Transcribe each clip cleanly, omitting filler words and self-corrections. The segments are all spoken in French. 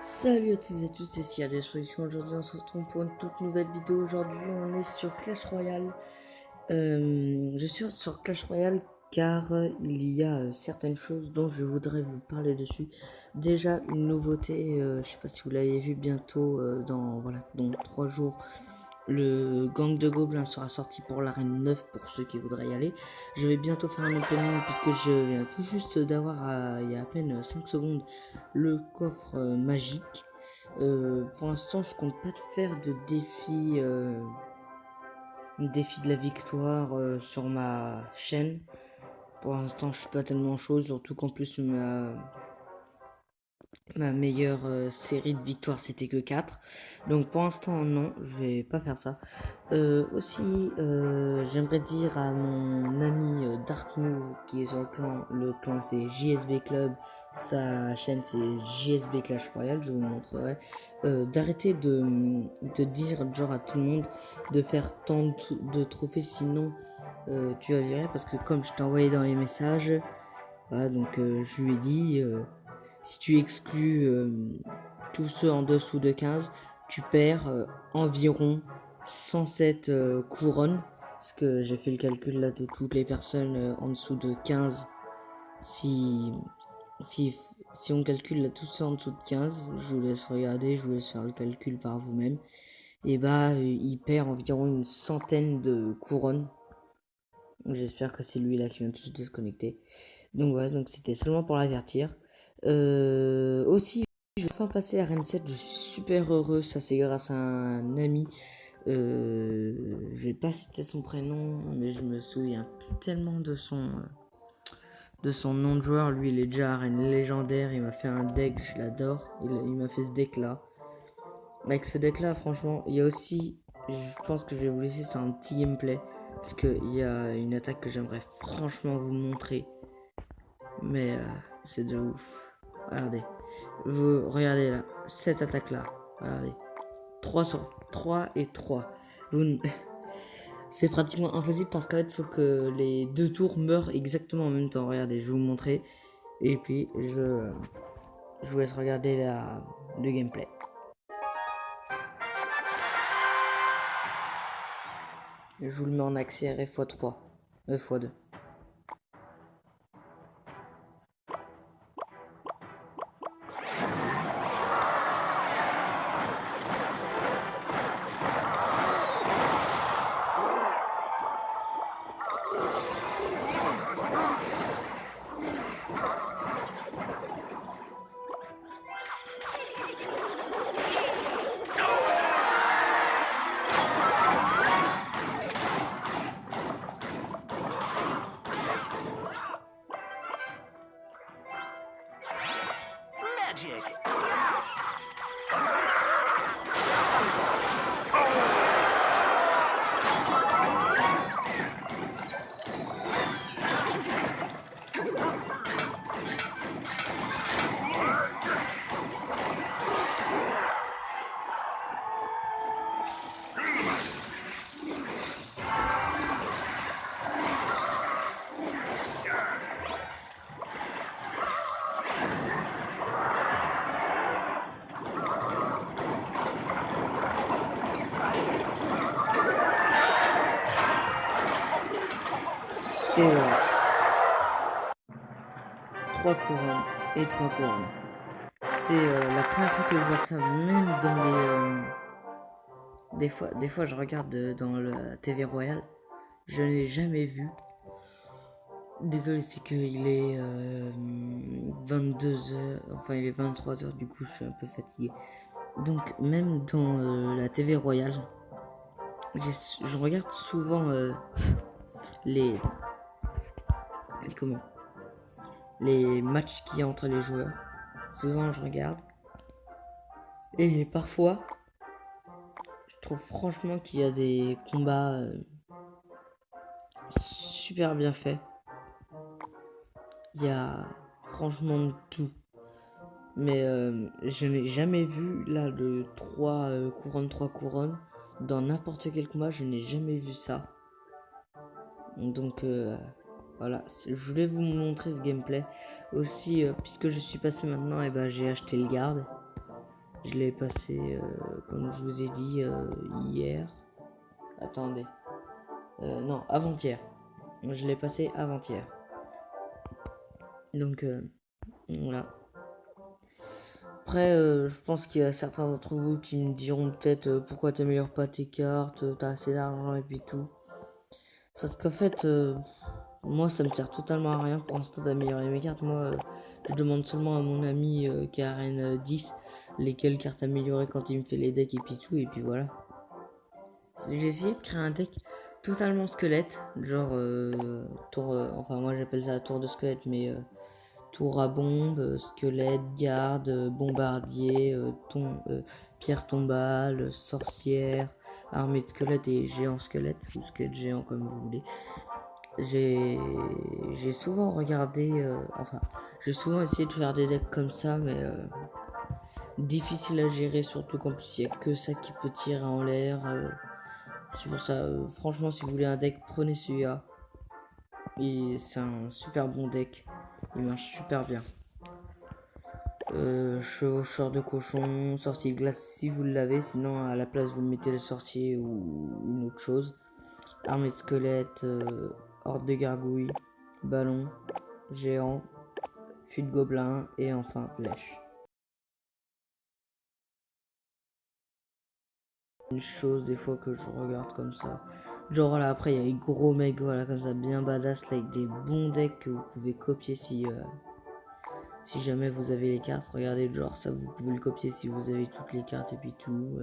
Salut à tous et à toutes, c'est Sia des Solutions. Aujourd'hui, on se retrouve pour une toute nouvelle vidéo. Aujourd'hui, on est sur Clash Royale. Je suis sur Clash Royale car il y a certaines choses dont je voudrais vous parler dessus. Déjà, une nouveauté, je sais pas si vous l'avez vu bientôt, dans 3 jours. Le gang de gobelins sera sorti pour l'arène 9 pour ceux qui voudraient y aller. Je vais bientôt faire un opening puisque je viens tout juste d'avoir, il y a à peine 5 secondes, le coffre magique. Pour l'instant, je compte pas te faire de défi de la victoire sur ma chaîne. Pour l'instant, je suis pas tellement chaud, surtout qu'en plus ma meilleure série de victoires c'était que 4. Donc pour l'instant non, je vais pas faire ça. J'aimerais dire à mon ami Dark Move qui est sur le clan c'est JSB Club, sa chaîne c'est JSB Clash Royale, je vous montrerai, d'arrêter de dire genre à tout le monde de faire tant de trophées sinon tu vas virer, parce que comme je t'ai envoyé dans les messages, voilà, donc je lui ai dit si tu exclus tous ceux en dessous de 15, tu perds environ 107 couronnes. Parce que j'ai fait le calcul là de toutes les personnes en dessous de 15. Si, si, si on calcule là tous ceux en dessous de 15, je vous laisse regarder, je vous laisse faire le calcul par vous-même. Et bah, il perd environ une centaine de couronnes. J'espère que c'est lui là qui vient de se déconnecter. Donc voilà, donc c'était seulement pour l'avertir. Aussi, je vais enfin passer à Rennes 7, je suis super heureux, ça c'est grâce à un ami. Je vais pas citer son prénom, mais je me souviens plus tellement de son nom de joueur. Lui, il est déjà à Rennes légendaire, il m'a fait un deck, je l'adore. Il m'a fait ce deck là. Avec ce deck là, franchement, il y a aussi, je pense que je vais vous laisser sur un petit gameplay. Parce qu'il y a une attaque que j'aimerais franchement vous montrer. Mais c'est de ouf. Regardez. Vous regardez là. Cette attaque là. Regardez. 3 sur 3 et 3. C'est pratiquement impossible parce qu'en fait, il faut que les deux tours meurent exactement en même temps. Regardez, je vais vous montrer. Et puis, je vous laisse regarder le gameplay. Je vous le mets en accéléré x3. x2. Magic! Et voilà. 3 couronnes et 3 couronnes. C'est la première fois que je vois ça, même dans les... des fois, je regarde dans la TV Royale. Je n'ai jamais vu. Désolé, c'est qu'il est 22h, enfin il est 23h, du coup je suis un peu fatigué. Donc même dans la TV Royale, je regarde souvent les, comment, les matchs qu'il y a entre les joueurs. Souvent je regarde. Et parfois, je trouve franchement qu'il y a des combats super bien faits. Il y a franchement de tout. Mais je n'ai jamais vu là le 3 couronnes, 3 couronnes. Dans n'importe quel combat, je n'ai jamais vu ça. Donc voilà, je voulais vous montrer ce gameplay. Aussi, puisque je suis passé maintenant, et ben j'ai acheté le garde. Je l'ai passé, comme je vous ai dit, hier. Attendez. Non, avant-hier. Je l'ai passé avant-hier. Donc, voilà. Après, je pense qu'il y a certains d'entre vous qui me diront peut-être pourquoi t'améliores pas tes cartes, t'as assez d'argent et puis tout. Parce qu'en fait, moi ça me sert totalement à rien pour l'instant d'améliorer mes cartes. Moi, je demande seulement à mon ami qui a Arène 10 lesquelles cartes améliorer quand il me fait les decks et puis tout, et puis voilà. J'ai essayé de créer un deck totalement squelette, genre tour, enfin moi j'appelle ça tour de squelette, mais tour à bombe, squelette, garde, bombardier, pierre tombale, sorcière, armée de squelette et géant squelette, ou squelette géant comme vous voulez. J'ai souvent regardé, j'ai souvent essayé de faire des decks comme ça, mais difficile à gérer, surtout qu'en plus il n'y a que ça qui peut tirer en l'air. C'est pour ça, franchement, si vous voulez un deck, prenez celui-là. Et c'est un super bon deck. Il marche super bien. Chevaucheur de cochon, sorcier de glace si vous l'avez. Sinon, à la place, vous mettez le sorcier ou une autre chose. Armée de squelette, horde de gargouilles, ballon, géant, fût de gobelin et enfin flèche. Une chose des fois que je regarde comme ça. Genre voilà, après il y a les gros mecs, voilà, comme ça, bien badass, là, avec des bons decks que vous pouvez copier si jamais vous avez les cartes. Regardez, genre ça, vous pouvez le copier si vous avez toutes les cartes et puis tout.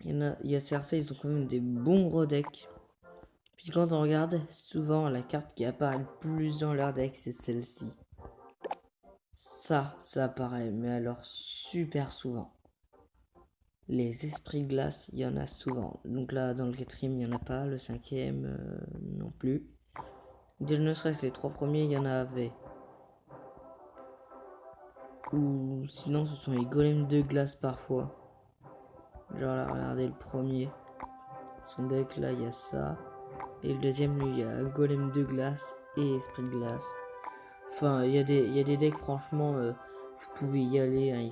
Il y a certains, ils ont quand même des bons gros decks. Puis quand on regarde, souvent la carte qui apparaît le plus dans leur deck, c'est celle-ci. Ça apparaît, mais alors super souvent. Les esprits de glace, il y en a souvent. Donc là, dans le quatrième, il n'y en a pas. Le cinquième, non plus. Déjà, ne serait-ce que les 3 premiers, il y en avait. Ou sinon, ce sont les golems de glace parfois. Genre là, regardez le premier. Son deck, là, il y a ça. Et le deuxième, lui, il y a golem de glace et esprit de glace. Enfin, il y a des decks, franchement, vous pouvez y aller. Hein,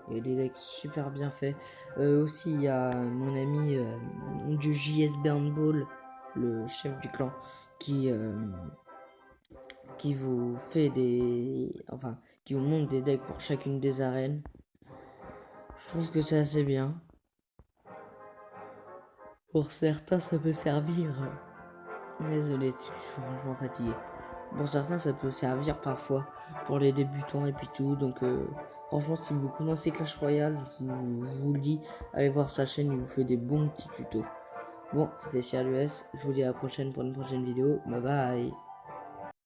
il y a des decks super bien faits. Aussi, il y a mon ami du JSB Handball, le chef du clan, qui vous fait qui vous montre des decks pour chacune des arènes. Je trouve que c'est assez bien. Pour certains, ça peut servir. Désolé si je suis franchement fatigué. Pour certains, ça peut servir parfois pour les débutants et puis tout. Donc, franchement, si vous commencez Clash Royale, je vous le dis, allez voir sa chaîne, il vous fait des bons petits tutos. Bon, c'était CRUS. Je vous dis à la prochaine pour une prochaine vidéo. Bye bye.